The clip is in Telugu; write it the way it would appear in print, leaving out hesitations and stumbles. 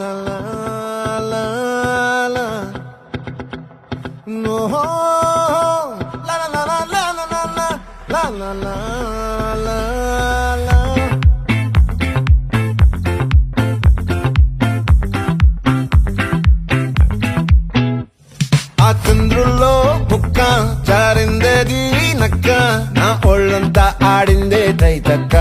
la la la la no la la la la la la la la la la la la ఆ చంద్రుల్లో బుక్క జారిందేది నక్క నా ఒళ్ళంతా ఆడిందే తైతక్క